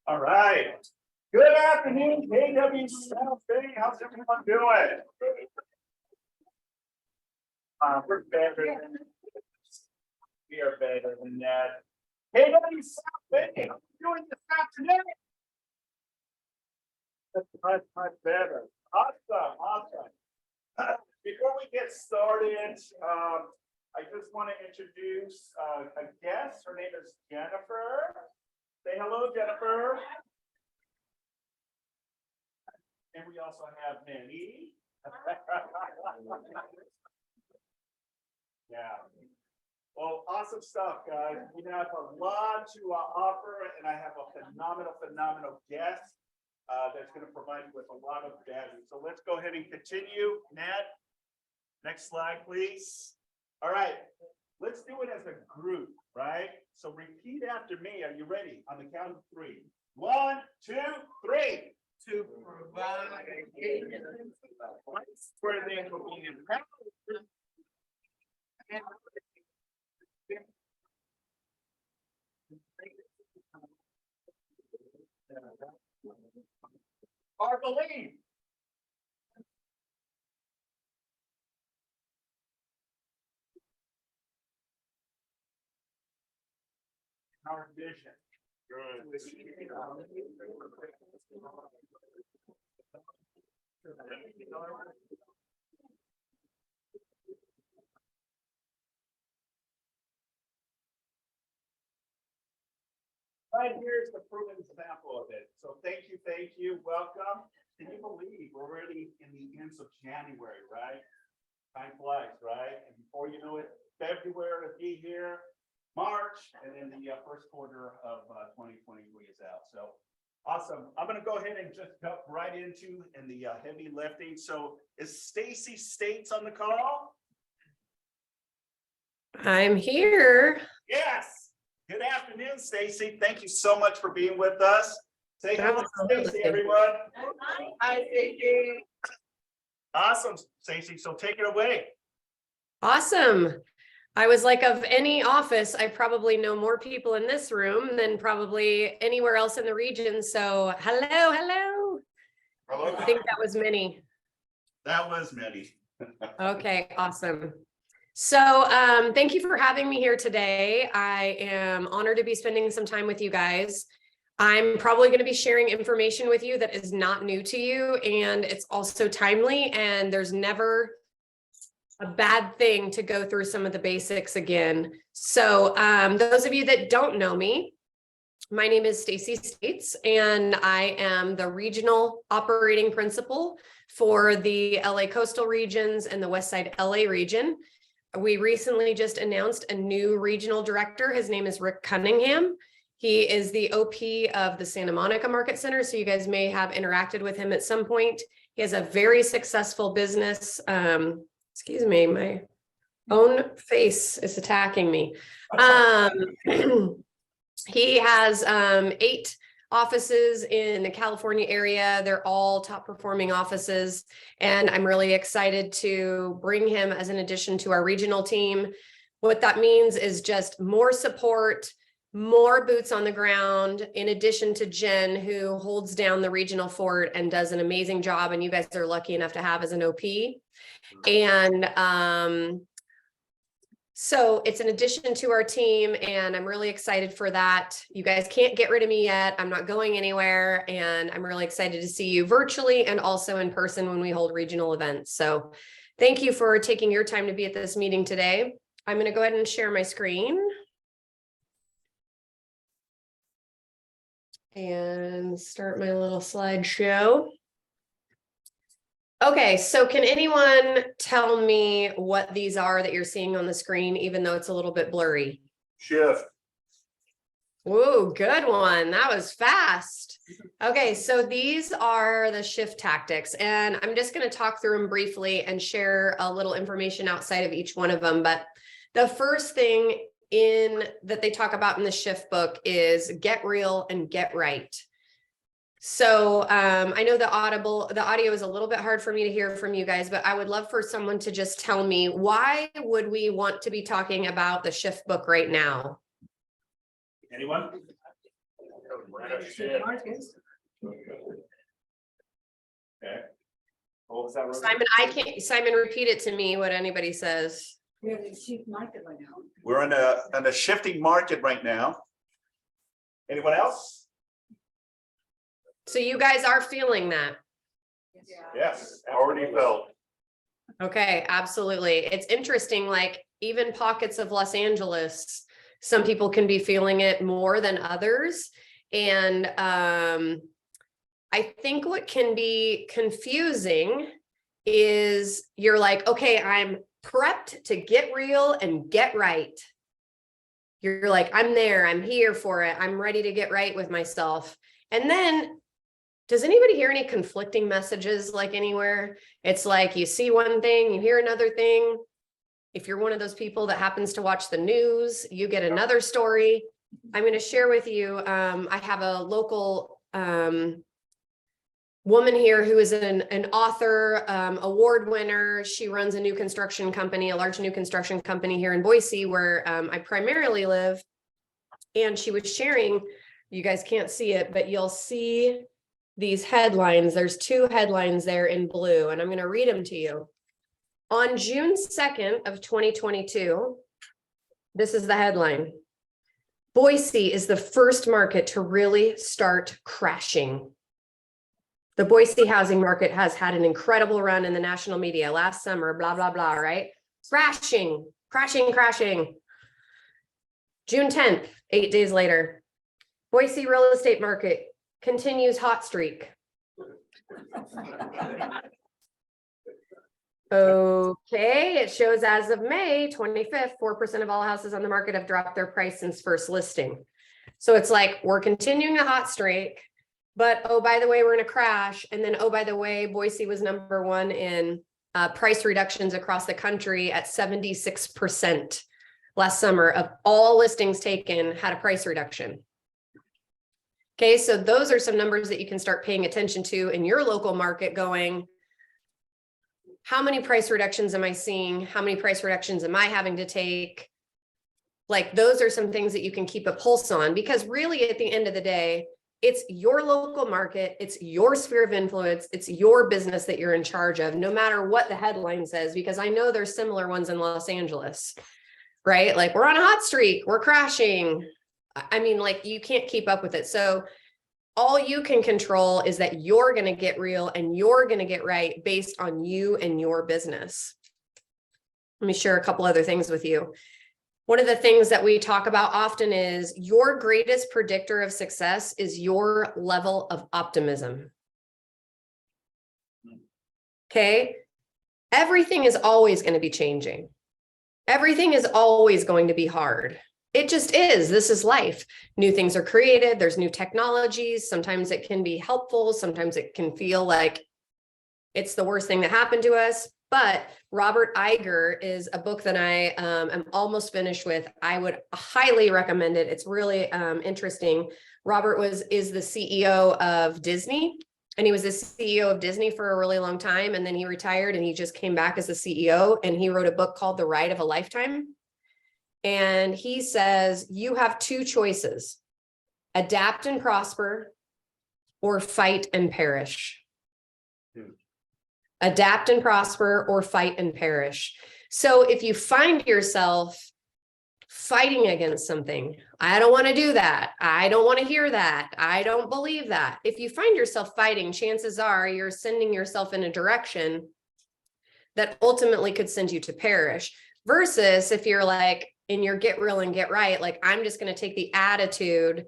All right. Good afternoon, KWSB. How's everyone doing? We're better. We are better than that. KWSB, how are you doing this afternoon? That's much better. Awesome. Before we get started, I just want to introduce a guest. Her name is Jennifer. Say hello, Jennifer. And we also have Manny. Yeah. Well, awesome stuff, guys. We have a lot to offer, and I have a phenomenal guest that's going to provide you with a lot of value. So let's go ahead and continue. Nat, next slide, please. All right. Let's do it as a group, right? So repeat after me. Are you ready? On the count of 3. 1, 2, 3. To provide for them to be empowered. Or believe. Our vision. Good. Right here is the proven example of it. So thank you, welcome. Can you believe we're already in the ends of January, right? Time flies, right? And before you know it, February will be here, March, and then the first quarter of 2023 is out. So awesome. I'm going to go ahead and just jump right into the heavy lifting. So is Stacy States on the call? I'm here. Yes. Good afternoon, Stacy. Thank you so much for being with us. Say hello to Stacy, everyone. Hi, Stacy. Awesome, Stacy. So take it away. Awesome. I was like, of any office, I probably know more people in this room than probably anywhere else in the region. So hello. I think that was many. That was many. Okay, awesome. So thank you for having me here today. I am honored to be spending some time with you guys. I'm probably going to be sharing information with you that is not new to you, and it's also timely, and there's never a bad thing to go through some of the basics again. So those of you that don't know me, my name is Stacy States, and I am the regional operating principal for the LA coastal regions and the West Side LA region. We recently just announced a new regional director. His name is Rick Cunningham. He is the OP of the Santa Monica Market Center, so you guys may have interacted with him at some point. He has a very successful business. Excuse me, my own face is attacking me. He has 8 offices in the California area. They're all top performing offices. And I'm really excited to bring him as an addition to our regional team. What that means is just more support, more boots on the ground, in addition to Jen, who holds down the regional fort and does an amazing job. And you guys are lucky enough to have as an OP. And so it's an addition to our team, and I'm really excited for that. You guys can't get rid of me yet. I'm not going anywhere, and I'm really excited to see you virtually and also in person when we hold regional events. So thank you for taking your time to be at this meeting today. I'm going to go ahead and share my screen. And start my little slideshow. Okay, so can anyone tell me what these are that you're seeing on the screen, even though it's a little bit blurry? Shift. Ooh, good one. That was fast. Okay, so these are the shift tactics, and I'm just going to talk through them briefly and share a little information outside of each one of them. But the first thing that they talk about in the shift book is get real and get right. So I know the audio is a little bit hard for me to hear from you guys, but I would love for someone to just tell me, why would we want to be talking about the shift book right now? Anyone? Okay. What was that, Rosie? Simon, repeat it to me, what anybody says. We're in a shifting market right now. Anyone else? So you guys are feeling that. Yes, already felt. Okay, absolutely. It's interesting, like even pockets of Los Angeles, some people can be feeling it more than others. And I think what can be confusing is you're like, okay, I'm prepped to get real and get right. You're like, I'm there, I'm here for it. I'm ready to get right with myself. And then, does anybody hear any conflicting messages like anywhere? It's like you see one thing, you hear another thing. If you're one of those people that happens to watch the news, you get another story. I'm going to share with you, I have a local woman here who is an author, award winner. She runs a new construction company, a large new construction company here in Boise, where I primarily live. And she was sharing, you guys can't see it, but you'll see these headlines. There's two headlines there in blue, and I'm going to read them to you. On June 2nd of 2022, this is the headline. Boise is the first market to really start crashing. The Boise housing market has had an incredible run in the national media last summer, blah, blah, blah, right? Crashing, crashing, crashing. June 10th, 8 days later, Boise real estate market continues hot streak. Okay, it shows as of May 25th, 4% of all houses on the market have dropped their price since first listing. So it's like, we're continuing a hot streak, but oh, by the way, we're in a crash. And then, oh, by the way, Boise was #1 in price reductions across the country at 76% last summer of all listings taken had a price reduction. Okay, so those are some numbers that you can start paying attention to in your local market, going, how many price reductions am I seeing? How many price reductions am I having to take? Like, those are some things that you can keep a pulse on, because really at the end of the day, it's your local market, it's your sphere of influence, it's your business that you're in charge of, no matter what the headline says, because I know there's similar ones in Los Angeles, right? Like, we're on a hot streak, we're crashing. I mean, like, you can't keep up with it. So all you can control is that you're going to get real and you're going to get right based on you and your business. Let me share a couple other things with you. One of the things that we talk about often is your greatest predictor of success is your level of optimism. Okay. Everything is always going to be changing. Everything is always going to be hard. It just is. This is life. New things are created. There's new technologies. Sometimes it can be helpful. Sometimes it can feel like it's the worst thing that happened to us. But Robert Iger is a book that I am almost finished with. I would highly recommend it. It's really interesting. Robert is the CEO of Disney, and he was the CEO of Disney for a really long time. And then he retired and he just came back as the CEO, and he wrote a book called The Ride of a Lifetime. And he says, you have two choices: adapt and prosper, or fight and perish. Adapt and prosper, or fight and perish. So if you find yourself fighting against something, I don't want to do that, I don't want to hear that, I don't believe that. If you find yourself fighting, chances are you're sending yourself in a direction that ultimately could send you to perish. Versus if you're like, in your get real and get right, like, I'm just going to take the attitude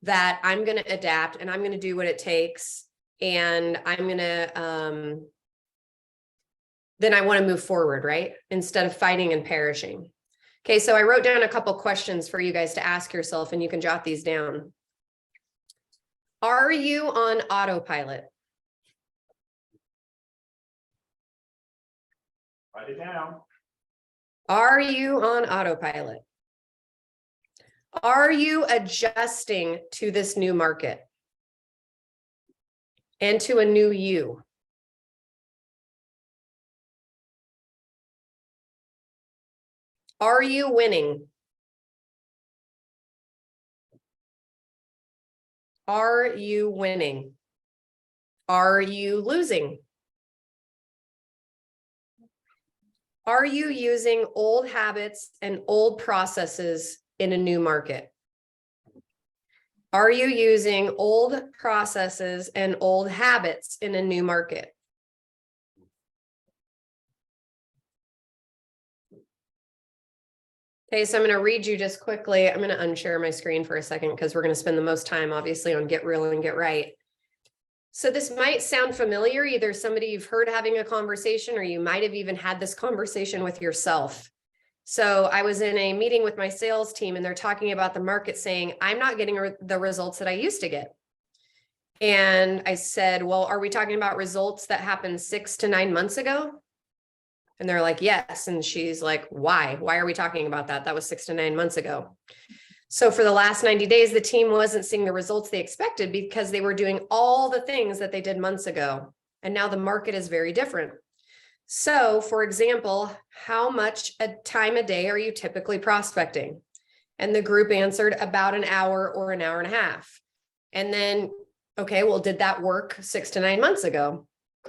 that I'm going to adapt and I'm going to do what it takes. And I'm going to, then I want to move forward, right? Instead of fighting and perishing. Okay. So I wrote down a couple questions for you guys to ask yourself, and you can jot these down. Are you on autopilot? Write it down. Are you on autopilot? Are you adjusting to this new market? and to a new you. Are you winning? Are you winning? Are you losing? Are you using old habits and old processes in a new market? Are you using old processes and old habits in a new market? Okay, so I'm going to read you just quickly. I'm going to unshare my screen for a second because we're going to spend the most time, obviously, on get real and get right. So this might sound familiar, either somebody you've heard having a conversation, or you might have even had this conversation with yourself. So I was in a meeting with my sales team and they're talking about the market, saying, I'm not getting the results that I used to get. And I said, well, are we talking about results that happened 6 to 9 months ago? And they're like, yes. And she's like, why? Why are we talking about that? That was 6 to 9 months ago. So for the last 90 days, the team wasn't seeing the results they expected because they were doing all the things that they did months ago. And now the market is very different. So for example, how much time a day are you typically prospecting? And the group answered about an hour or an hour and a half. And then, okay, well, did that work 6 to 9 months ago?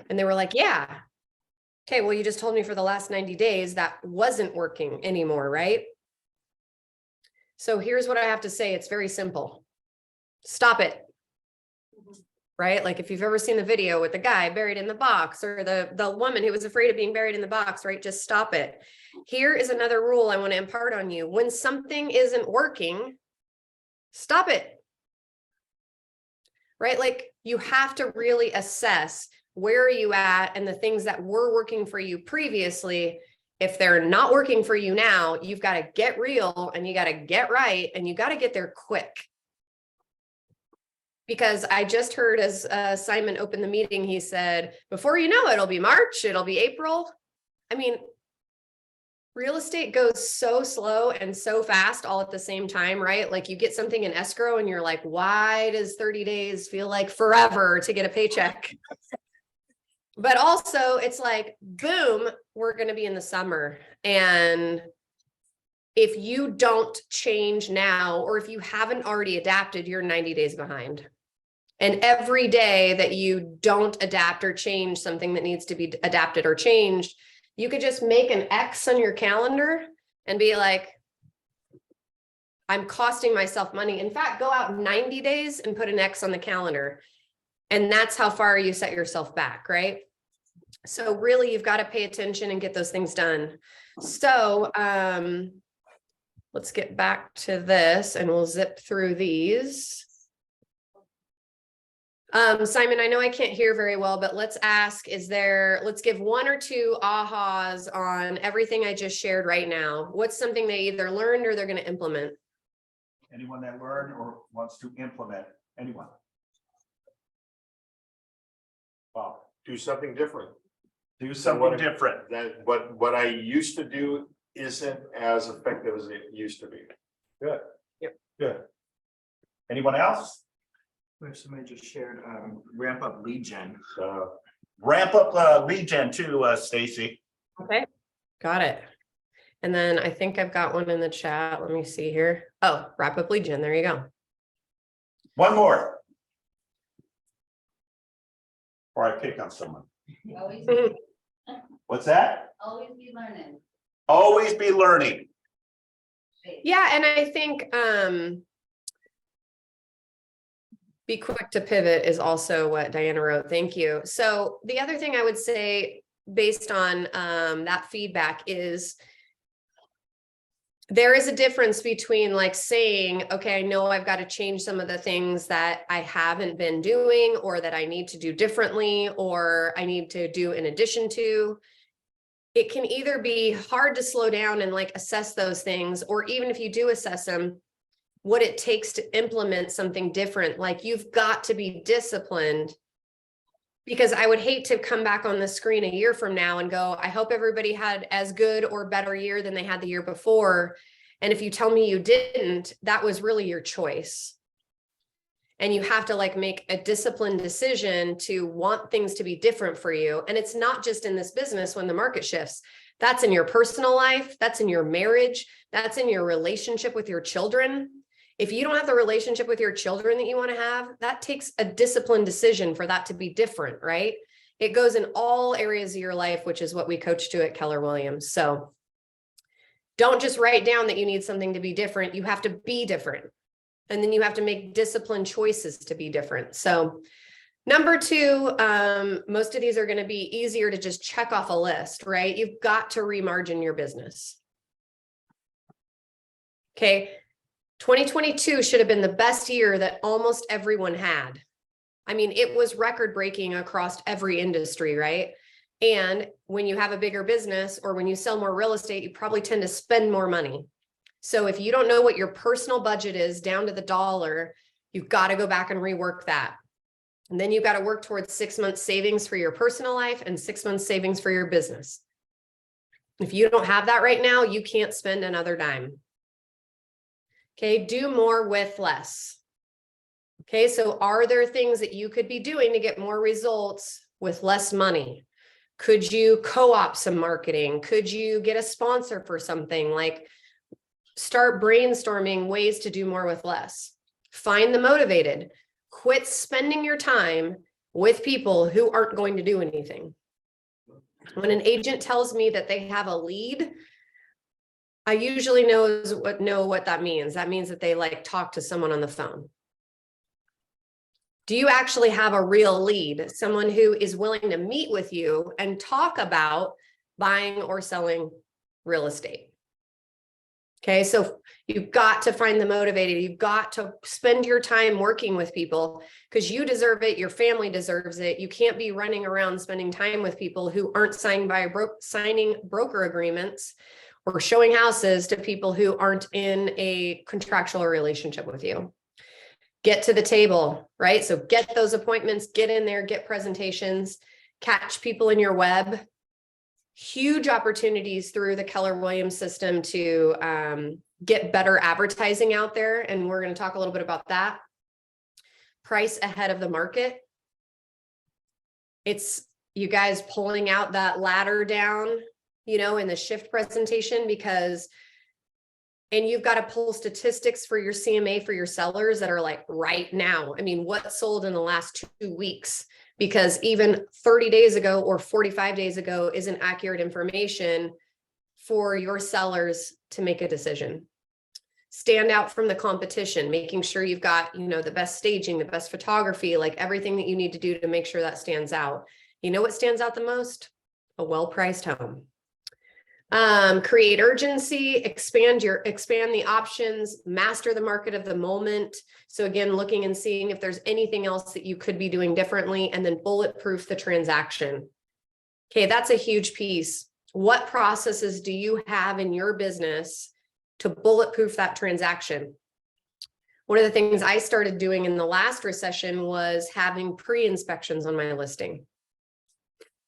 And they were like, yeah. Okay, well, you just told me for the last 90 days that wasn't working anymore, right? So here's what I have to say. It's very simple. Stop it. Right? Like if you've ever seen the video with the guy buried in the box, or the woman who was afraid of being buried in the box, right? Just stop it. Here is another rule I want to impart on you. When something isn't working, stop it. Right? Like you have to really assess, where are you at, and the things that were working for you previously. If they're not working for you now, you've got to get real and you got to get right, and you got to get there quick. Because I just heard as Simon opened the meeting, he said, before you know it, it'll be March, it'll be April. I mean, real estate goes so slow and so fast all at the same time, right? Like you get something in escrow and you're like, why does 30 days feel like forever to get a paycheck? But also it's like, boom, we're going to be in the summer. And if you don't change now, or if you haven't already adapted, you're 90 days behind. And every day that you don't adapt or change something that needs to be adapted or changed, you could just make an X on your calendar and be like, I'm costing myself money. In fact, go out 90 days and put an X on the calendar. And that's how far you set yourself back, right? So really, you've got to pay attention and get those things done. So let's get back to this and we'll zip through these. Simon, I know I can't hear very well, but let's ask, let's give 1 or 2 ahas on everything I just shared right now. What's something they either learned or they're going to implement? Anyone that learned or wants to implement? Anyone? Wow. Do something different. Do something different. That what I used to do isn't as effective as it used to be. Good. Yep. Good. Anyone else? Somebody just shared ramp up lead gen. Ramp up lead gen too, Stacy. Okay, got it. And then I think I've got one in the chat. Let me see here. Oh, wrap up lead gen. There you go. One more. Or I pick on someone. Always, What's that? always be learning. Always be learning. Yeah, and I think be quick to pivot is also what Diana wrote. Thank you. So the other thing I would say based on that feedback is there is a difference between like saying, okay, I know I've got to change some of the things that I haven't been doing, or that I need to do differently, or I need to do in addition to. It can either be hard to slow down and like assess those things, or even if you do assess them, what it takes to implement something different. Like you've got to be disciplined, because I would hate to come back on the screen a year from now and go, I hope everybody had as good or better year than they had the year before. And if you tell me you didn't, that was really your choice. And you have to like make a disciplined decision to want things to be different for you. And it's not just in this business when the market shifts. That's in your personal life. That's in your marriage. That's in your relationship with your children. If you don't have the relationship with your children that you want to have, that takes a disciplined decision for that to be different, right? It goes in all areas of your life, which is what we coach to at Keller Williams. So don't just write down that you need something to be different. You have to be different. And then you have to make disciplined choices to be different. So number two, most of these are going to be easier to just check off a list, right? You've got to remargin your business. Okay. 2022 should have been the best year that almost everyone had. I mean, it was record breaking across every industry, right? And when you have a bigger business or when you sell more real estate, you probably tend to spend more money. So if you don't know what your personal budget is down to the dollar, you've got to go back and rework that. And then you've got to work towards 6 months savings for your personal life and 6 months savings for your business. If you don't have that right now, you can't spend another dime. Okay, do more with less. Okay, so are there things that you could be doing to get more results with less money? Could you co-op some marketing? Could you get a sponsor for something? Like start brainstorming ways to do more with less. Find the motivated. Quit spending your time with people who aren't going to do anything. When an agent tells me that they have a lead, I usually know what that means. That means that they like talk to someone on the phone. Do you actually have a real lead? Someone who is willing to meet with you and talk about buying or selling real estate? Okay, so you've got to find the motivated. You've got to spend your time working with people because you deserve it. Your family deserves it. You can't be running around spending time with people who aren't signing broker agreements or showing houses to people who aren't in a contractual relationship with you. Get to the table, right? So get those appointments, get in there, get presentations, catch people in your web. Huge opportunities through the Keller Williams system to get better advertising out there. And we're going to talk a little bit about that. Price ahead of the market. It's you guys pulling out that ladder down, you know, in the shift presentation and you've got to pull statistics for your CMA for your sellers that are like right now. I mean, what sold in the last 2 weeks? Because even 30 days ago or 45 days ago isn't accurate information for your sellers to make a decision. Stand out from the competition, making sure you've got, you know, the best staging, the best photography, like everything that you need to do to make sure that stands out. You know what stands out the most? A well-priced home. Create urgency, expand the options, master the market of the moment. So again, looking and seeing if there's anything else that you could be doing differently, and then bulletproof the transaction. Okay, that's a huge piece. What processes do you have in your business to bulletproof that transaction? One of the things I started doing in the last recession was having pre-inspections on my listing.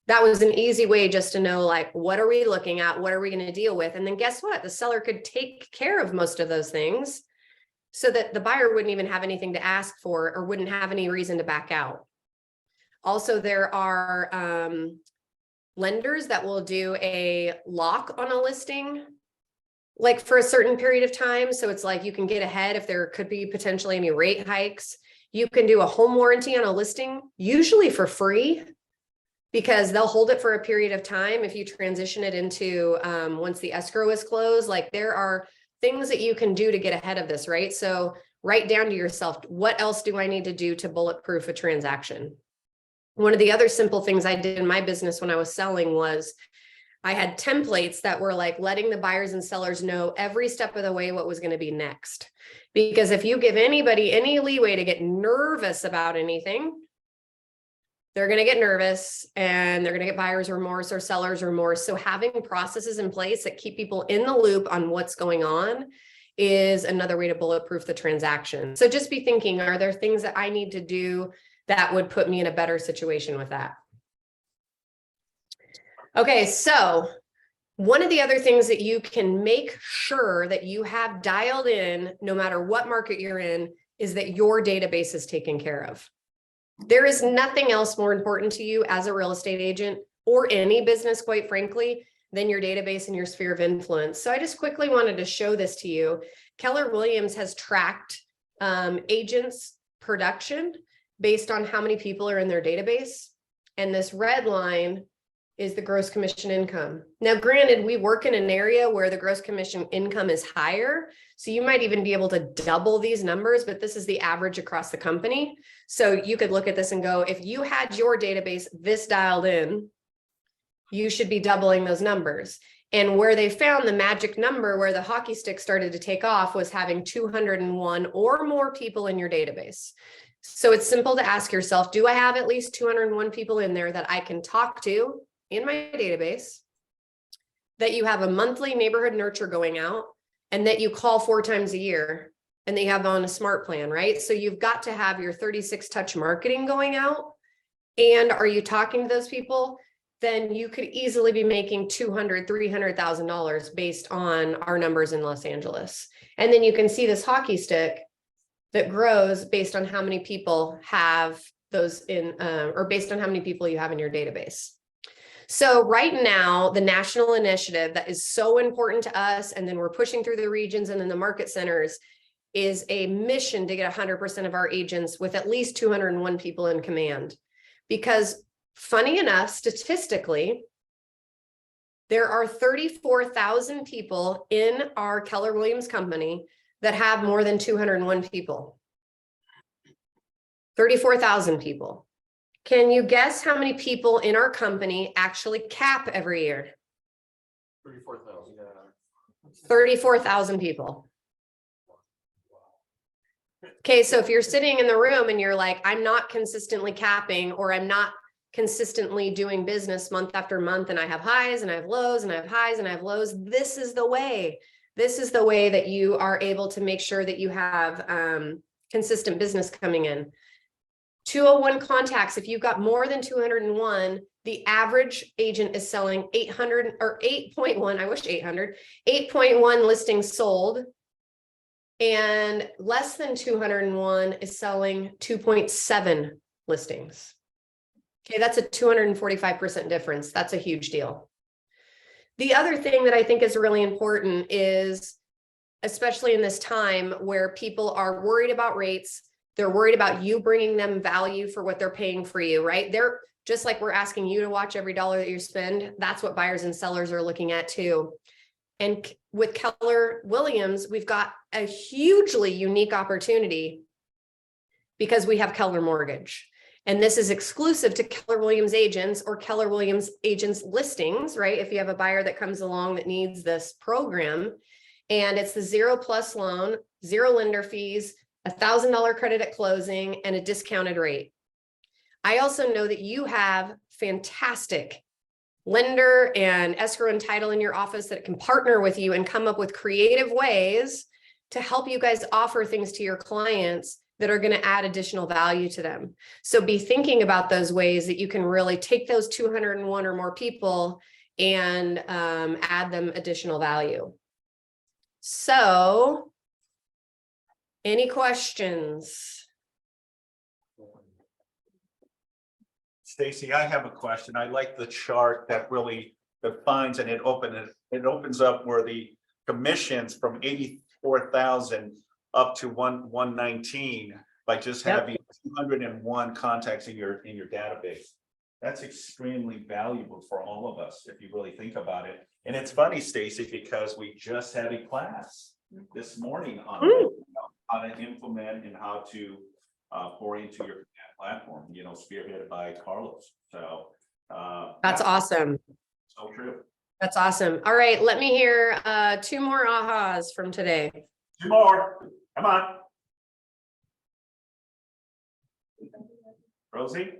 That was an easy way just to know, like, what are we looking at? What are we going to deal with? And then guess what? The seller could take care of most of those things so that the buyer wouldn't even have anything to ask for or wouldn't have any reason to back out. Also, there are lenders that will do a lock on a listing, like for a certain period of time. So it's like you can get ahead if there could be potentially any rate hikes. You can do a home warranty on a listing, usually for free, because they'll hold it for a period of time if you transition it into once the escrow is closed. Like there are things that you can do to get ahead of this, right? So write down to yourself, what else do I need to do to bulletproof a transaction? One of the other simple things I did in my business when I was selling was I had templates that were like letting the buyers and sellers know every step of the way what was going to be next. Because if you give anybody any leeway to get nervous about anything, they're going to get nervous and they're going to get buyer's remorse or seller's remorse. So having processes in place that keep people in the loop on what's going on is another way to bulletproof the transaction. So just be thinking, are there things that I need to do that would put me in a better situation with that? Okay, so one of the other things that you can make sure that you have dialed in, no matter what market you're in, is that your database is taken care of. There is nothing else more important to you as a real estate agent or any business, quite frankly, than your database and your sphere of influence. So I just quickly wanted to show this to you. Keller Williams has tracked agents' production based on how many people are in their database. And this red line is the gross commission income. Now, granted, we work in an area where the gross commission income is higher. So you might even be able to double these numbers, but this is the average across the company. So you could look at this and go, if you had your database this dialed in, you should be doubling those numbers. And where they found the magic number, where the hockey stick started to take off, was having 201 or more people in your database. So it's simple to ask yourself, do I have at least 201 people in there that I can talk to in my database, that you have a monthly neighborhood nurture going out, and that you call 4 times a year, and they have on a smart plan, right? So you've got to have your 36 touch marketing going out. And are you talking to those people? Then you could easily be making $200,000, $300,000 based on our numbers in Los Angeles. And then you can see this hockey stick that grows based on how many people have those in, or based on how many people you have in your database. So right now, the national initiative that is so important to us, and then we're pushing through the regions and then the market centers, is a mission to get 100% of our agents with at least 201 people in command. Because funny enough, statistically, there are 34,000 people in our Keller Williams company that have more than 201 people. 34,000 people. Can you guess how many people in our company actually cap every year? 34,000. 34,000 people. Okay, so if you're sitting in the room and you're like, I'm not consistently capping, or I'm not consistently doing business month after month, and I have highs and I have lows and I have highs and I have lows, this is the way. This is the way that you are able to make sure that you have consistent business coming in. 201 contacts. If you've got more than 201, the average agent is selling 800 or 8.1, I wish 800, 8.1 listings sold. And less than 201 is selling 2.7 listings. Okay, that's a 245% difference. That's a huge deal. The other thing that I think is really important is, especially in this time where people are worried about rates, they're worried about you bringing them value for what they're paying for you, right? They're just like we're asking you to watch every dollar that you spend. That's what buyers and sellers are looking at too. And with Keller Williams, we've got a hugely unique opportunity because we have Keller Mortgage. And this is exclusive to Keller Williams agents or Keller Williams agents listings, right? If you have a buyer that comes along that needs this program, and it's the 0+ loan, 0 lender fees, $1,000 credit at closing, and a discounted rate. I also know that you have fantastic lender and escrow and title in your office that can partner with you and come up with creative ways to help you guys offer things to your clients that are going to add additional value to them. So be thinking about those ways that you can really take those 201 or more people and add them additional value. So, any questions? Stacy, I have a question. I like the chart that really defines, and it opens up where the commissions from 84,000 up to 119 by just having 201 contacts in your database. That's extremely valuable for all of us if you really think about it. And it's funny, Stacy, because we just had a class this morning on how to implement and how to pour into your platform, you know, spearheaded by Carlos. So That's awesome. So true. That's awesome. All right, let me hear 2 more ahas from today. 2 more. Come on. Rosie?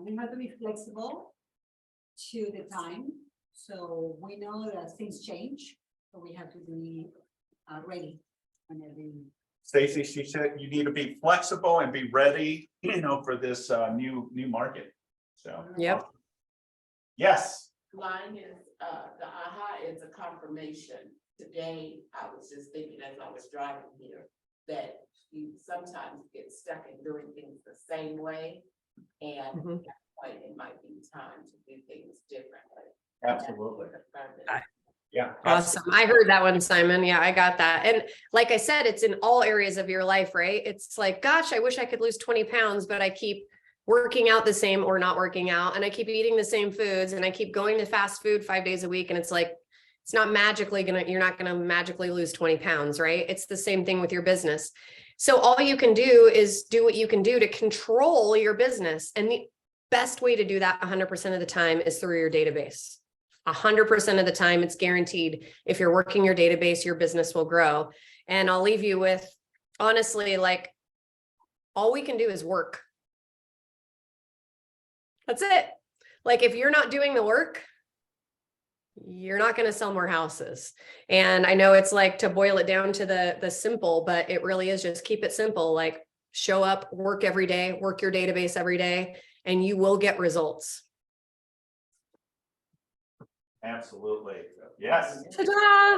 We have to be flexible to the time. So we know that things change, so we have to be ready whenever. Stacy, she said you need to be flexible and be ready, you know, for this new market. So Yep. Yes. Mine is the AHA is a confirmation. today, I was just thinking as I was driving here, that you sometimes get stuck in doing things the same way. And Mhm. at that point, it might be time to do things differently. Absolutely. Yeah. Awesome. I heard that one, Simon. Yeah, I got that. And like I said, it's in all areas of your life, right? It's like, gosh, I wish I could lose 20 pounds, but I keep working out the same or not working out. And I keep eating the same foods and I keep going to fast food 5 days a week. And it's like, it's not magically you're not going to magically lose 20 pounds, right? It's the same thing with your business. So all you can do is do what you can do to control your business. And the best way to do that 100% of the time is through your database. 100% of the time, it's guaranteed. If you're working your database, your business will grow. And I'll leave you with, honestly, like, all we can do is work. That's it. Like, if you're not doing the work, you're not going to sell more houses. And I know it's like to boil it down to the simple, but it really is just keep it simple. Like, show up, work every day, work your database every day, and you will get results. Absolutely. Yes. Ta-da!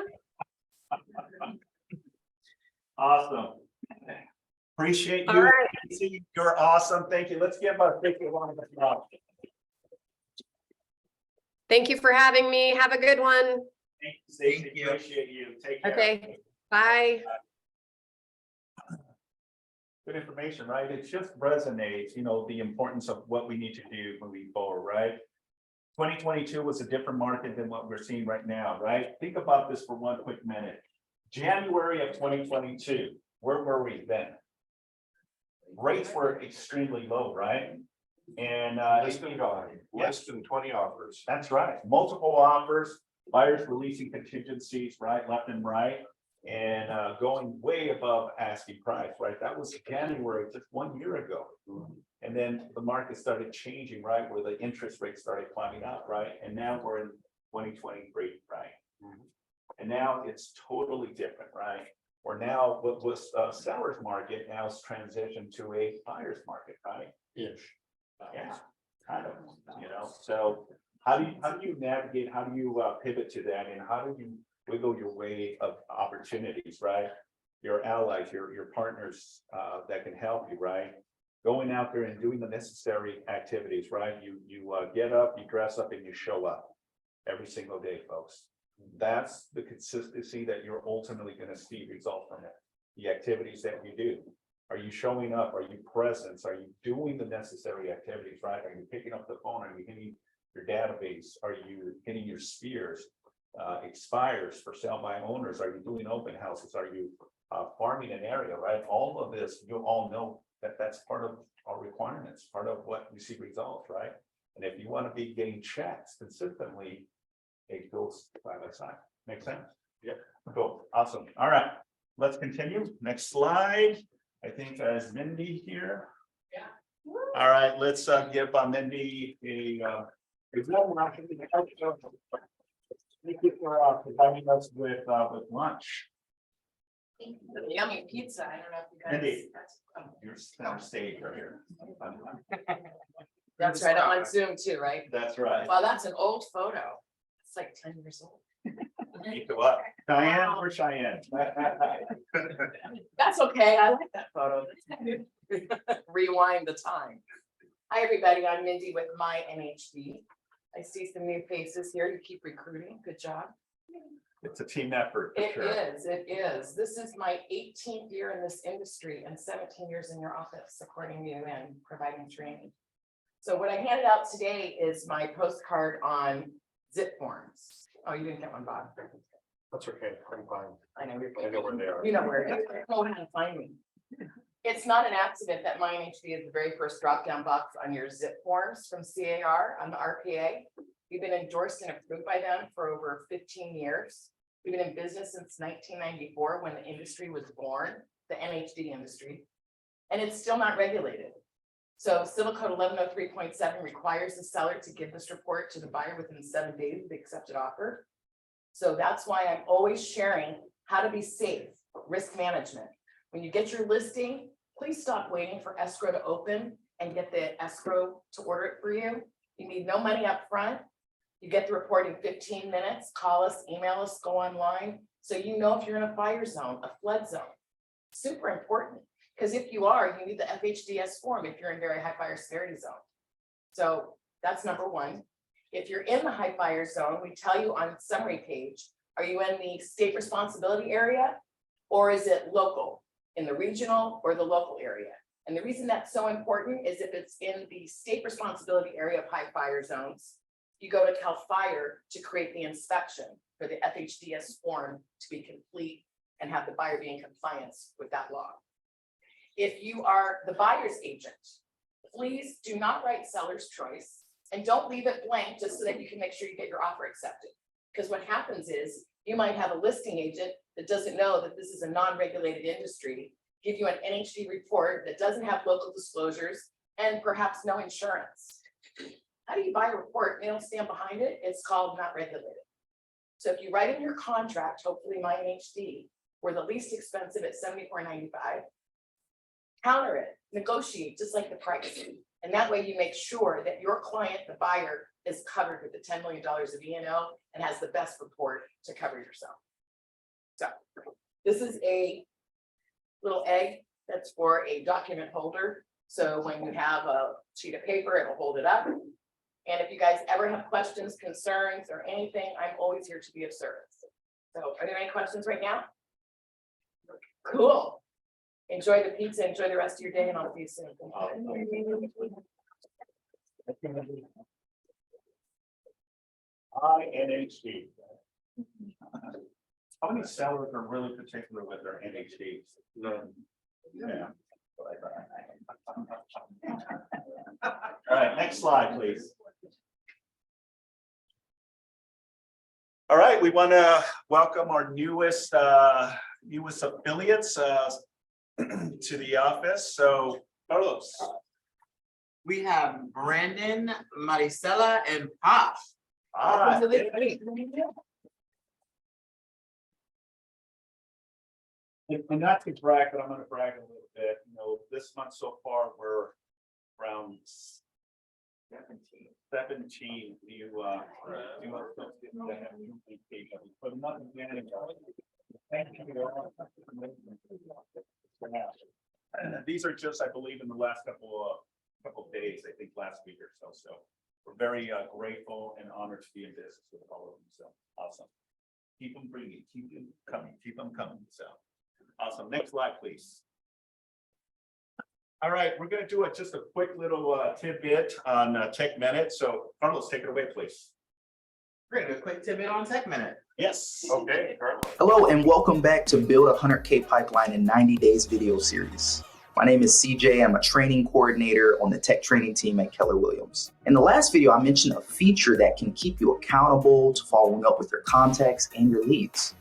Awesome. Appreciate All you. right. You're awesome. Thank you. Let's give a big round of applause. Thank you for having me. Have a good one. Thank you, Stacey. Thank you. Appreciate you. Take care. Okay. Bye. Good information, right? It just resonates, you know, the importance of what we need to do moving forward, right? 2022 was a different market than what we're seeing right now, right? Think about this for one quick minute. January of 2022, where were we then? Rates were extremely low, right? And Less than 20 offers. that's right. Multiple offers, buyers releasing contingencies, right, left and right, and going way above asking price, right? That was January, just 1 year ago. And then the market started changing, right, where the interest rates started climbing up, right? And now we're in 2023, right? And now it's totally different, right? Or now what was a seller's market now is transitioned to a buyer's market, right? Ish. Yeah, kind of, you know, so how do you navigate, how do you pivot to that, and how do you wiggle your way of opportunities, right? Your allies, your partners that can help you, right? Going out there and doing the necessary activities, right? You get up, you dress up, and you show up every single day, folks. That's the consistency that you're ultimately going to see result from it. The activities that you do. Are you showing up? Are you present? Are you doing the necessary activities, right? Are you picking up the phone? Are you hitting your database? Are you hitting your spheres, expires for sale by owners? Are you doing open houses? Are you farming an area, right? All of this, you all know that that's part of our requirements, part of what we see results, right? And if you want to be getting checks consistently, it goes side by side. Make sense? Yeah. Cool. Awesome. All right. Let's continue. Next slide. I think as Mindy here. Yeah. All right, let's give Mindy a warm round. Thank you for providing us with lunch. Yummy pizza. I don't know if you guys. Mindy. You're center stage right here. That's right. I'm on Zoom too, right? That's right. Wow, that's an old photo. It's like 10 years old. You go up. Cheyenne or Cheyenne? That's okay. I like that photo. Rewind the time. Hi, everybody. I'm Mindy with My NHD. I see some new faces here. You keep recruiting. Good job. It's a team effort. For It sure. is. It is. This is my 18th year in this industry and 17 years in your office supporting you and providing training. So what I handed out today is my postcard on zip forms. Oh, you didn't get one, Bob. That's okay. I'm fine. I know you're. I know where they are. You know where it is. Know how to find me. It's not an accident that My NHD is the very first drop-down box on your zip forms from CAR on the RPA. We've been endorsed and approved by them for over 15 years. We've been in business since 1994 when the industry was born, the NHD industry, and it's still not regulated. So Civil Code 1103.7 requires the seller to give this report to the buyer within 7 days of the accepted offer. So that's why I'm always sharing how to be safe, risk management. When you get your listing, please stop waiting for escrow to open and get the escrow to order it for you. You need no money up front. You get the report in 15 minutes, call us, email us, go online. So you know if you're in a fire zone, a flood zone. Super important, because if you are, you need the FHDS form if you're in very high fire severity zone. So that's number one. If you're in the high fire zone, we tell you on the summary page, are you in the state responsibility area? Or is it local, in the regional or the local area? And the reason that's so important is if it's in the state responsibility area of high fire zones, you go to CAL FIRE to create the inspection for the FHDS form to be complete and have the buyer be in compliance with that law. If you are the buyer's agent, please do not write seller's choice and don't leave it blank just so that you can make sure you get your offer accepted. Because what happens is you might have a listing agent that doesn't know that this is a non-regulated industry, give you an NHD report that doesn't have local disclosures and perhaps no insurance. How do you buy a report and they don't stand behind it? It's called not regulated. So if you write in your contract, hopefully my NHD, we're the least expensive at $74.95, counter it, negotiate just like the price. And that way you make sure that your client, the buyer, is covered with the $10 million of E&O and has the best report to cover yourself. So this is a little egg that's for a document holder. So when you have a sheet of paper, it'll hold it up. And if you guys ever have questions, concerns, or anything, I'm always here to be of service. So are there any questions right now? Cool. Enjoy the pizza, enjoy the rest of your day, and I'll see you soon. INHD. How many sellers are really particular with their NHDs? Yeah. All right, next slide, please. All right, we want to welcome our newest affiliates to the office. So, Carlos. We have Brandon, Maricela, and Pop. And not to brag, but I'm going to brag a little bit. You know, this month so far, we're around 17 new associates that have new vacations. But nothing managed. Thank you. These are just, I believe, in the last couple of days, I think last week or so. So we're very grateful and honored to be in business with all of them. So awesome. Keep them bringing, keep them coming. So awesome. Next slide, please. All right, we're going to do just a quick little tidbit on Tech Minute. So Carlos, take it away, please. Great, a quick tidbit on Tech Minute. Yes. Okay, Carlos. Hello and welcome back to Build a 100K Pipeline in 90 Days video series. My name is CJ. I'm a training coordinator on the tech training team at Keller Williams. In the last video, I mentioned a feature that can keep you accountable to following up with your contacts and your leads.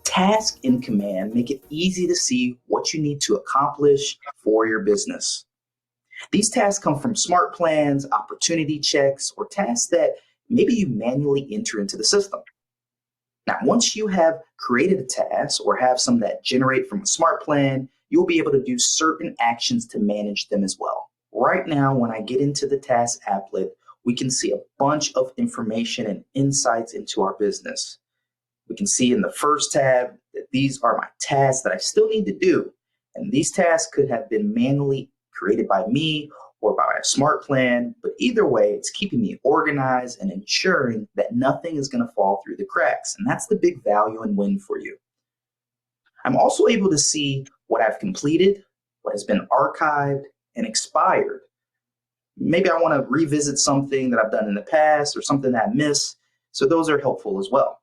Task in Command make it easy to see what you need to accomplish for your business. These tasks come from smart plans, opportunity checks, or tasks that maybe you manually enter into the system. Now, once you have created a task or have some that generate from a smart plan, you'll be able to do certain actions to manage them as well. Right now, when I get into the task applet, we can see a bunch of information and insights into our business. We can see in the first tab that these are my tasks that I still need to do. And these tasks could have been manually created by me or by a smart plan, but either way, it's keeping me organized and ensuring that nothing is going to fall through the cracks. And that's the big value and win for you. I'm also able to see what I've completed, what has been archived and expired. Maybe I want to revisit something that I've done in the past or something that I missed. So those are helpful as well.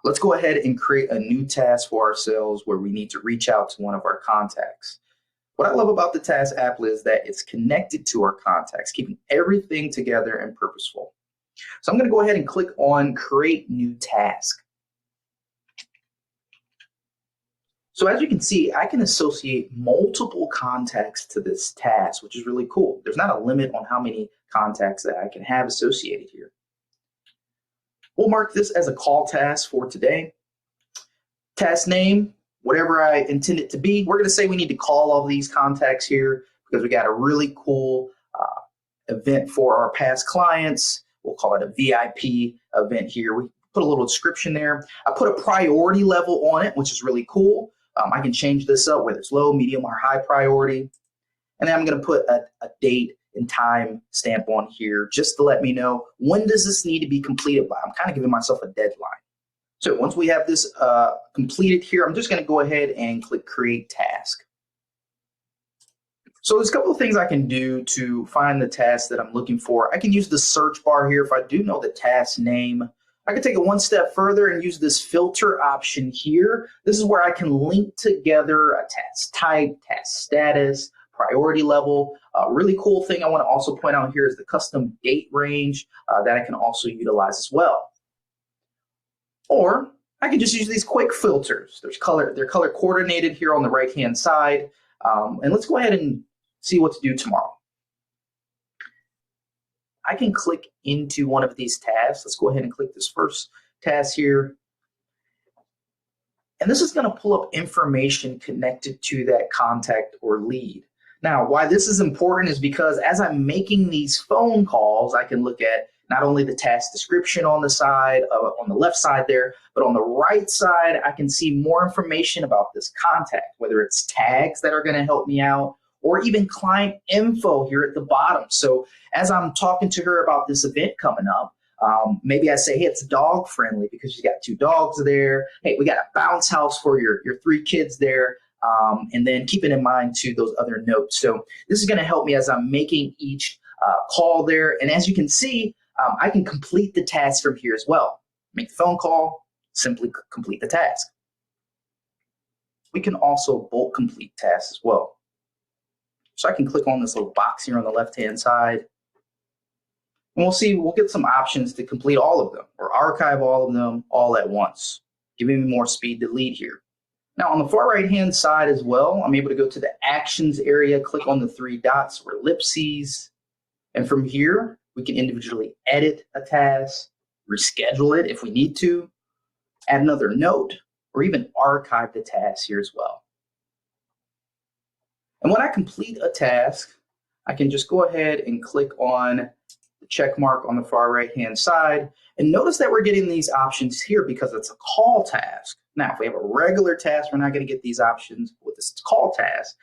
Let's go ahead and create a new task for ourselves where we need to reach out to one of our contacts. What I love about the task applet is that it's connected to our contacts, keeping everything together and purposeful. So I'm going to go ahead and click on Create New Task. So as you can see, I can associate multiple contacts to this task, which is really cool. There's not a limit on how many contacts that I can have associated here. We'll mark this as a call task for today. Task name, whatever I intend it to be. We're going to say we need to call all these contacts here because we got a really cool event for our past clients. We'll call it a VIP event here. We put a little description there. I put a priority level on it, which is really cool. I can change this up, whether it's low, medium, or high priority. And then I'm going to put a date and time stamp on here just to let me know when does this need to be completed by. I'm kind of giving myself a deadline. So once we have this completed here, I'm just going to go ahead and click Create Task. So there's a couple of things I can do to find the task that I'm looking for. I can use the search bar here if I do know the task name. I can take it one step further and use this filter option here. This is where I can link together a task type, task status, priority level. A really cool thing I want to also point out here is the custom date range that I can also utilize as well. Or I can just use these quick filters. They're color coordinated here on the right-hand side. And let's go ahead and see what to do tomorrow. I can click into one of these tasks. Let's go ahead and click this first task here. And this is going to pull up information connected to that contact or lead. Now, why this is important is because as I'm making these phone calls, I can look at not only the task description on the side, on the left side there, but on the right side, I can see more information about this contact, whether it's tags that are going to help me out, or even client info here at the bottom. So as I'm talking to her about this event coming up, maybe I say, hey, it's dog friendly because she's got 2 dogs there. Hey, we got a bounce house for your 3 kids there. And then keeping in mind too those other notes. So this is going to help me as I'm making each call there. And as you can see, I can complete the task from here as well. Make the phone call, simply complete the task. We can also bulk complete tasks as well. So I can click on this little box here on the left-hand side. And we'll get some options to complete all of them or archive all of them all at once, giving me more speed to lead here. Now on the far right-hand side as well, I'm able to go to the actions area, click on the 3 dots or ellipses. And from here, we can individually edit a task, reschedule it if we need to, add another note, or even archive the task here as well. And when I complete a task, I can just go ahead and click on the check mark on the far right-hand side. And notice that we're getting these options here because it's a call task. Now, if we have a regular task, we're not going to get these options. With this call task,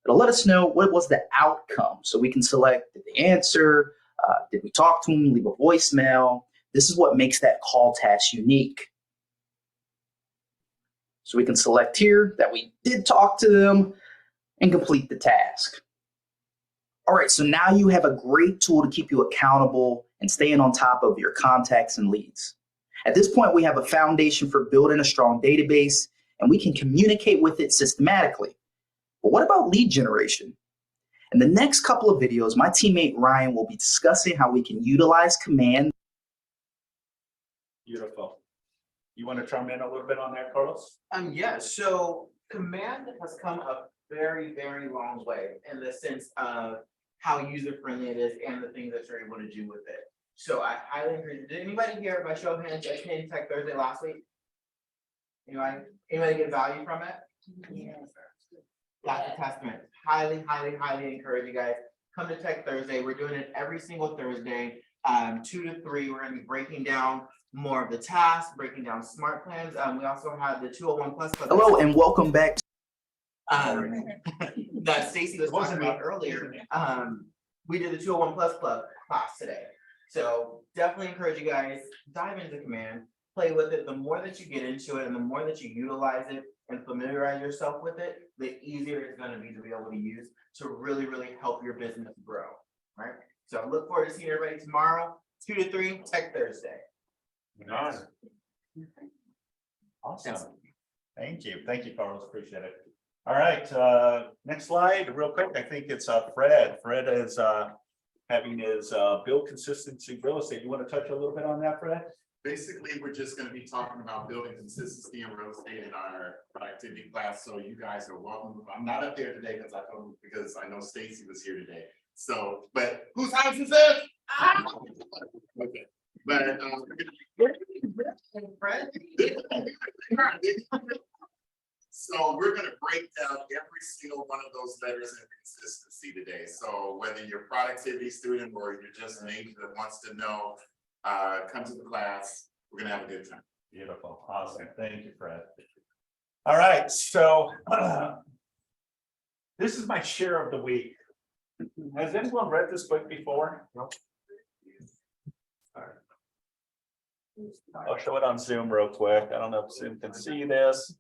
it'll let us know what was the outcome. So we can select, did they answer? Did we talk to them, leave a voicemail? This is what makes that call task unique. So we can select here that we did talk to them and complete the task. All right, so now you have a great tool to keep you accountable and staying on top of your contacts and leads. At this point, we have a foundation for building a strong database, and we can communicate with it systematically. But what about lead generation? In the next couple of videos, my teammate Ryan will be discussing how we can utilize command. Beautiful. You want to chime in a little bit on that, Carlos? Yeah, so command has come a very, very long way in the sense of how user-friendly it is and the things that you're able to do with it. So I highly encourage, did anybody here by show of hands attend Tech Thursday last week? Anybody get value from it? Yes. That's a testament. Highly, highly, highly encourage you guys. Come to Tech Thursday. We're doing it every single Thursday, 2 to 3. We're going to be breaking down more of the tasks, breaking down smart plans. We also have the 201 Plus Club. Hello and welcome back. That Stacy was talking about earlier. We did the 201 Plus Club class today. So definitely encourage you guys, dive into command, play with it. The more that you get into it and the more that you utilize it and familiarize yourself with it, the easier it's going to be able to use to really, really help your business grow. Right. So I look forward to seeing everybody tomorrow, 2 to 3, Tech Thursday. Nice. Awesome. Thank you. Thank you, Carlos. Appreciate it. All right. Next slide, real quick. I think it's Fred. Fred is having his build consistency real estate. You want to touch a little bit on that, Fred? Basically, we're just going to be talking about building consistency in real estate in our productivity class. So you guys are welcome. I'm not up there today because I know Stacy was here today. So, but whose house is this? Okay. But so we're going to break down every single one of those letters in consistency today. So whether you're a productivity student or you're just an agent that wants to know Come to the class. We're gonna have a good time. Beautiful, awesome, thank you, Fred. All right, so this is my share of the week. Has anyone read this book before? No. I'll show it on Zoom real quick. I don't know if Zoom can see this.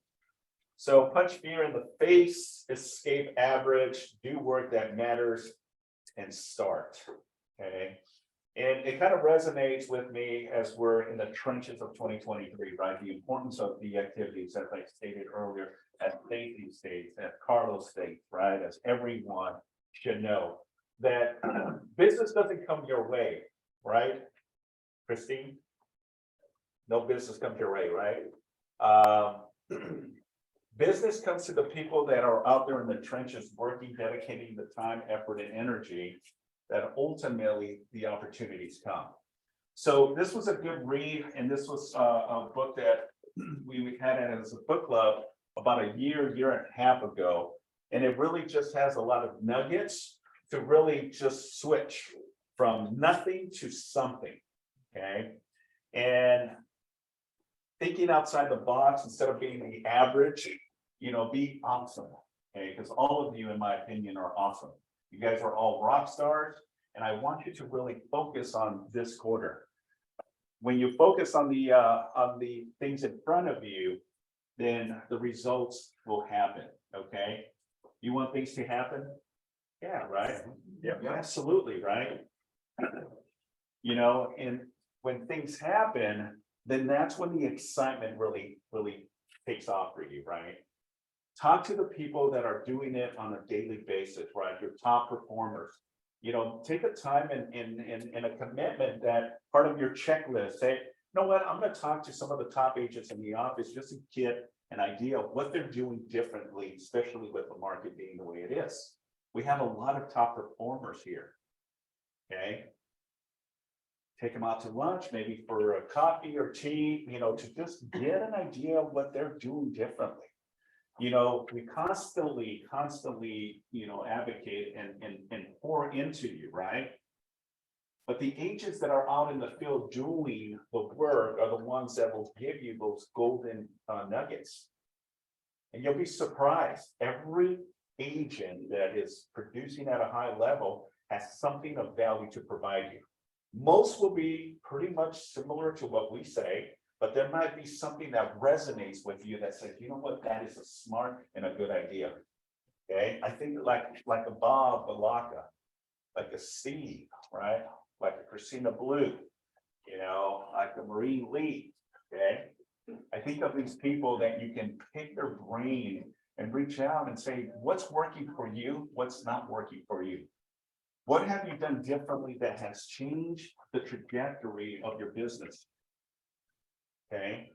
So punch fear in the face, escape average, do work that matters, and start. Okay. And it kind of resonates with me as we're in the trenches of 2023, right? The importance of the activities, as I stated earlier, as Stacy states, as Carlos states, right? As everyone should know that business doesn't come your way, right? Christine? No business comes your way, right? Business comes to the people that are out there in the trenches, working, dedicating the time, effort, and energy, that ultimately the opportunities come. So this was a good read, and this was a book that we had it as a book club about a year and a half ago. And it really just has a lot of nuggets to really just switch from nothing to something, okay? And thinking outside the box instead of being the average, you know, be awesome, okay? Because all of you, in my opinion, are awesome. You guys are all rock stars, and I want you to really focus on this quarter. When you focus on the things in front of you, then the results will happen, okay? You want things to happen? Yeah, right? Yeah, absolutely, right? You know, and when things happen, then that's when the excitement really takes off for you, right? Talk to the people that are doing it on a daily basis, right? Your top performers. You know, take a time and a commitment that part of your checklist, say, you know what, I'm gonna talk to some of the top agents in the office just to get an idea of what they're doing differently, especially with the market being the way it is. We have a lot of top performers here, okay? Take them out to lunch, maybe for a coffee or tea, you know, to just get an idea of what they're doing differently. You know, we constantly, you know, advocate and pour into you, right? But the agents that are out in the field doing the work are the ones that will give you those golden nuggets. And you'll be surprised. Every agent that is producing at a high level has something of value to provide you. Most will be pretty much similar to what we say, but there might be something that resonates with you that says, you know what, that is a smart and a good idea. Okay, I think like a Bob Balaka, like a Steve, right? Like a Christina Blue, you know, like a Marie Lee. Okay, I think of these people that you can pick their brain and reach out and say, what's working for you? What's not working for you? What have you done differently that has changed the trajectory of your business? Okay.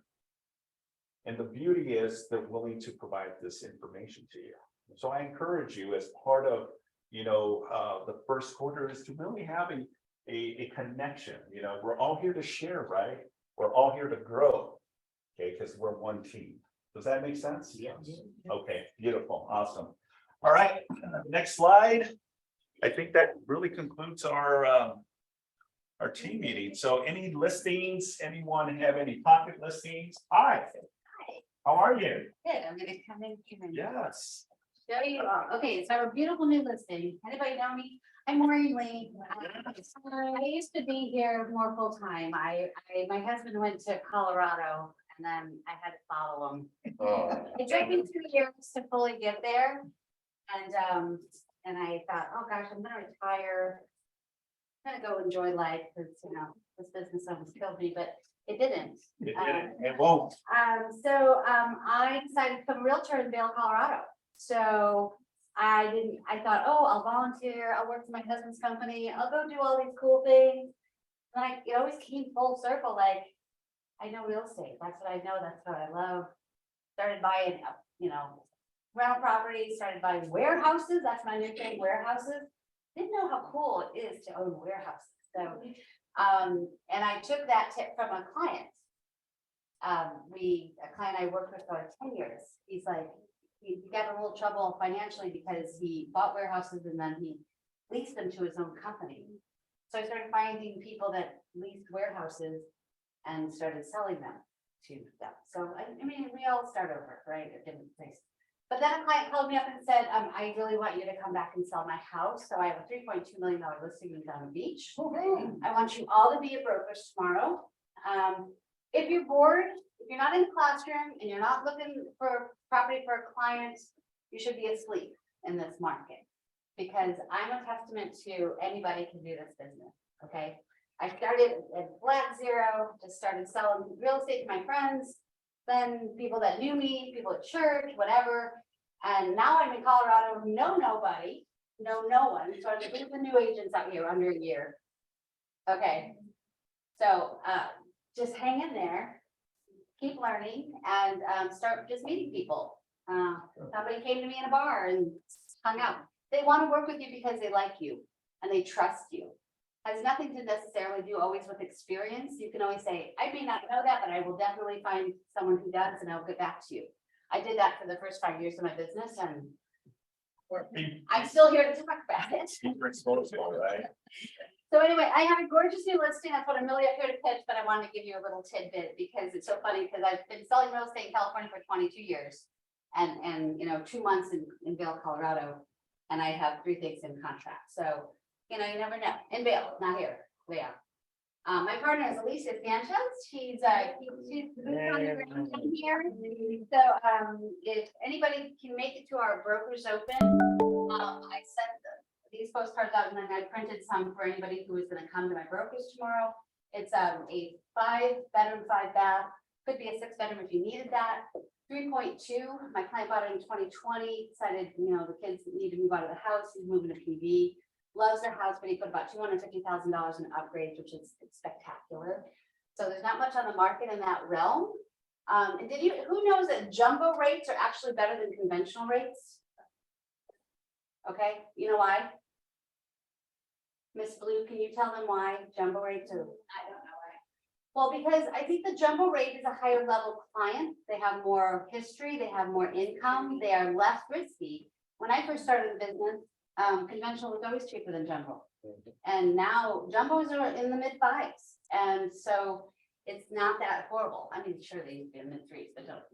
And the beauty is they're willing to provide this information to you. So I encourage you, as part of, you know, the first quarter, is to really have a connection. You know, we're all here to share, right? We're all here to grow. Okay, because we're one team. Does that make sense? Yes. Okay, beautiful, awesome. All right, next slide. I think that really concludes our team meeting. So any listings, anyone have any pocket listings? Hi. How are you? Good, I'm gonna come in here and Yes. show you all. Okay, so I have a beautiful new listing. Anybody know me? I'm Maureen Lee. I used to be here more full time. My husband went to Colorado and then I had to follow him. Oh. It took me 2 years to fully get there. And I thought, oh gosh, I'm gonna retire. I'm gonna go enjoy life, because you know, this business almost killed me, but it didn't. It didn't, it won't. I decided to become a realtor in Vail, Colorado. So I thought, oh, I'll volunteer, I'll work for my husband's company, I'll go do all these cool things. Like, it always came full circle, like, I know real estate, that's what I know, that's what I love. Started buying, you know, rental properties, started buying warehouses, that's my new thing, warehouses. Didn't know how cool it is to own warehouses, so, and I took that tip from a client. A client I worked with for 10 years, he's like, he got in a little trouble financially because he bought warehouses and then he leased them to his own company. So I started finding people that leased warehouses and started selling them to them. So I mean, we all start over, right, at different places. But then a client called me up and said, I really want you to come back and sell my house. So I have a $3.2 million listing in Down Beach. I want you all to be at brokers tomorrow. If you're bored, if you're not in the classroom and you're not looking for property for a client, you should be asleep in this market. Because I'm a testament to anybody can do this business, okay? I started at flat zero, just started selling real estate to my friends, then people that knew me, people at church, whatever. And now I'm in Colorado, know nobody, know no one. So I'm looking for new agents out here under a year. Okay, so just hang in there, keep learning, and start just meeting people. Somebody came to me in a bar and hung out. They want to work with you because they like you and they trust you. Has nothing to necessarily do always with experience. You can always say, I may not know that, but I will definitely find someone who does, and I'll get back to you. I did that for the first 5 years of my business, and I'm still here to talk about it. So anyway, I have a gorgeous new listing. That's what I'm really up here to pitch, but I wanted to give you a little tidbit because it's so funny, because I've been selling real estate in California for 22 years and 2 months in Vail, Colorado, and I have 3 things in contract. So, you never know. In Vail, not here. Yeah. My partner is Alicia Sanchez. She's moved on the ground down here. So if anybody can make it to our Brokers Open, I sent these postcards out, and then I printed some for anybody who is going to come to my brokers tomorrow. It's a 5-bedroom, 5-bath, could be a 6-bedroom if you needed that. 3.2. My client bought it in 2020. Decided, the kids need to move out of the house. He's moving to PV. Loves their house, but he put about $250,000 in upgrades, which is spectacular. So there's not much on the market in that realm. And who knows that jumbo rates are actually better than conventional rates? Okay, you know why? Miss Blue, can you tell them why jumbo rates are? I don't know why. Well, because I think the jumbo rate is a higher level client. They have more history, they have more income, they are less risky. When I first started the business, conventional was always cheaper than jumbo. And now jumbos are in the mid-5s. And so it's not that horrible. I mean, sure, they used to be in mid-3s, but don't,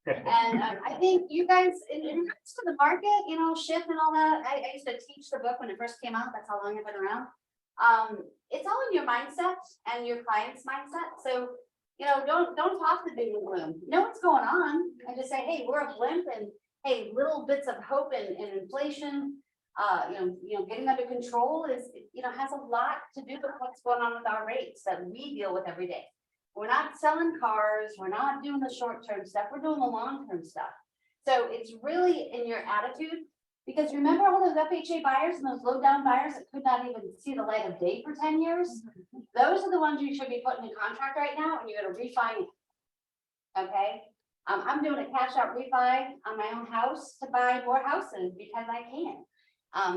And I think you guys, in regards to the market, shift and all that, I used to teach the book when it first came out. That's how long I've been around. It's all in your mindset and your client's mindset. So, don't talk the doom and gloom. Know what's going on and just say, hey, we're a blimp, and hey, little bits of hope and inflation, getting under control is, has a lot to do with what's going on with our rates that we deal with every day. We're not selling cars. We're not doing the short-term stuff. We're doing the long-term stuff. So it's really in your attitude, because remember all those FHA buyers and those low-down buyers that could not even see the light of day for 10 years? Those are the ones you should be putting in contract right now, and you're going to refinance. Okay? I'm doing a cash out refi on my own house to buy more houses because I can.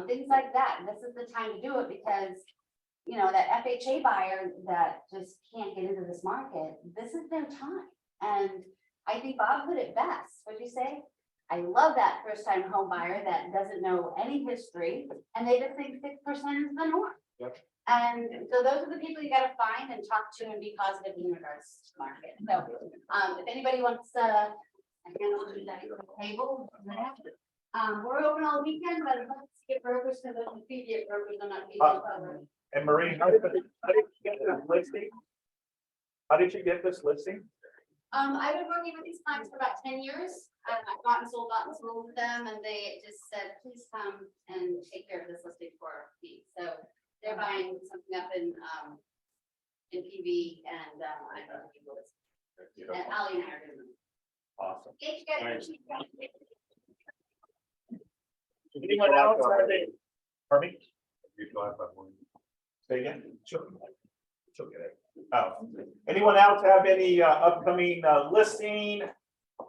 Things like that. This is the time to do it, because that FHA buyer that just can't get into this market, this is their time. And I think Bob put it best. What'd you say? I love that first time home buyer that doesn't know any history and they just think 6% is the norm. Yep. And so those are the people you got to find and talk to and be positive in regards to the market. So if anybody wants I can do that at the table. We're open all weekend, but let's get brokers because the PV brokers are not PV. And Marie, how did you get this listing? How did you get this listing? I've been working with these clients for about 10 years. I've bought and sold with them, and they just said, please come and take care of this listing for me. So they're buying something up in PV, and I don't know people this. And Ali and I are doing them. Awesome. Okay, you guys. Anyone else have any? Pardon me? You drive by one. Say again? Sure. She'll get it. Oh, anyone else have any upcoming listing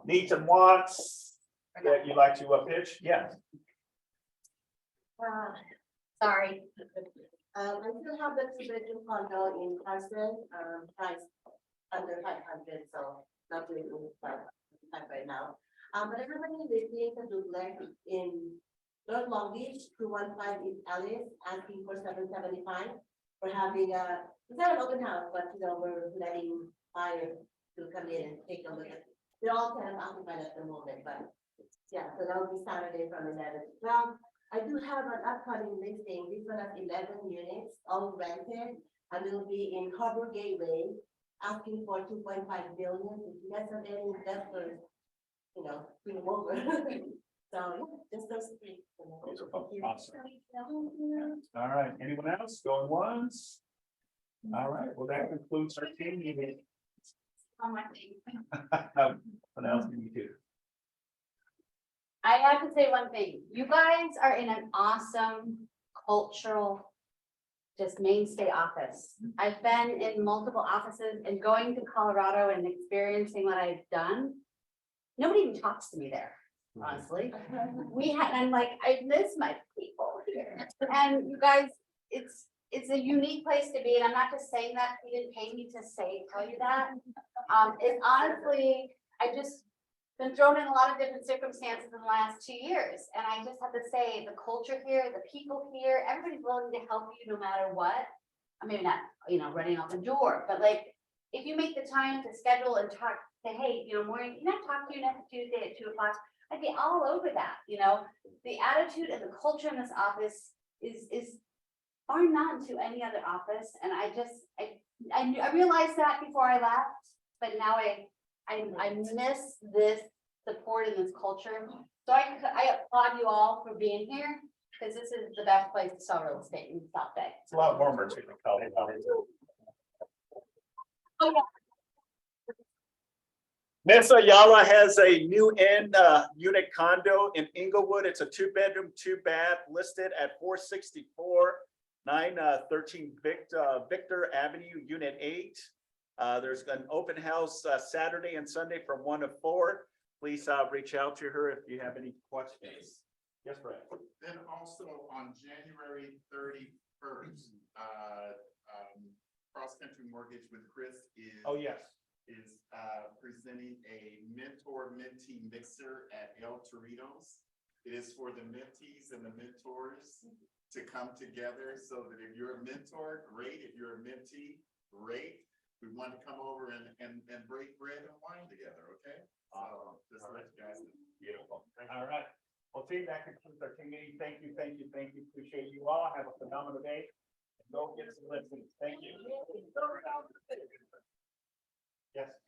needs and wants that you'd like to pitch? Yes. Sorry. I still have the 2-bedroom condo in Cazares, price under 500, so not doing that right now. But everybody listening to duplex in North Long Beach, 215 East Alice, asking for 775. we're having it's not an open house, but we're letting buyers to come in and take a look at. They're all kind of occupied at the moment, but yeah, so that will be Saturday from 11 to 12. I do have an upcoming listing. This one has 11 units, all rented, and it will be in Harbor Gateway, asking for 2.5 billion. If you guys have any investors, bring them over. So yeah, just those three. Those are both awesome. All right, anyone else going once? All right, well, that concludes our team meeting. On my thing. What else do you do? I have to say one thing, you guys are in an awesome cultural, just mainstay office. I've been in multiple offices and going to Colorado and experiencing what I've done. Nobody even talks to me there, honestly. I'm like, I miss my people here. And you guys, it's a unique place to be, and I'm not just saying that, he didn't pay me to tell you that. It's honestly, I just been thrown in a lot of different circumstances in the last 2 years, and I just have to say, the culture here, the people here, everybody's willing to help you no matter what. I mean, not, running out the door, but like, if you make the time to schedule and talk, say, hey, Maureen, can I talk to you next Tuesday at 2 o'clock? I'd be all over that, the attitude and the culture in this office is bar none to any other office, and I realized that before I left, but now I miss this support and this culture. So I applaud you all for being here, because this is the best place to sell real estate in South Bay. It's a lot warmer too. Oh, yeah. Miss Ayala has a new unit condo in Inglewood. It's a 2-bedroom, 2-bath listed at 464 913 Victor Avenue, Unit 8. There's an open house Saturday and Sunday from 1 to 4. Please reach out to her if you have any questions. Yes, Brad. Then also on January 31st, Cross Country Mortgage with Chris is. Oh, yes. Is presenting a mentor-mentee mixer at El Torito's. It is for the mentees and the mentors to come together, so that if you're a mentor, great. If you're a mentee, great. We want to come over and break bread and wine together, okay? So just let you guys know. Beautiful. All right. Well, team, that concludes our team meeting. Thank you. Appreciate you all. Have a phenomenal day. Go get some listings. Thank you. Yes.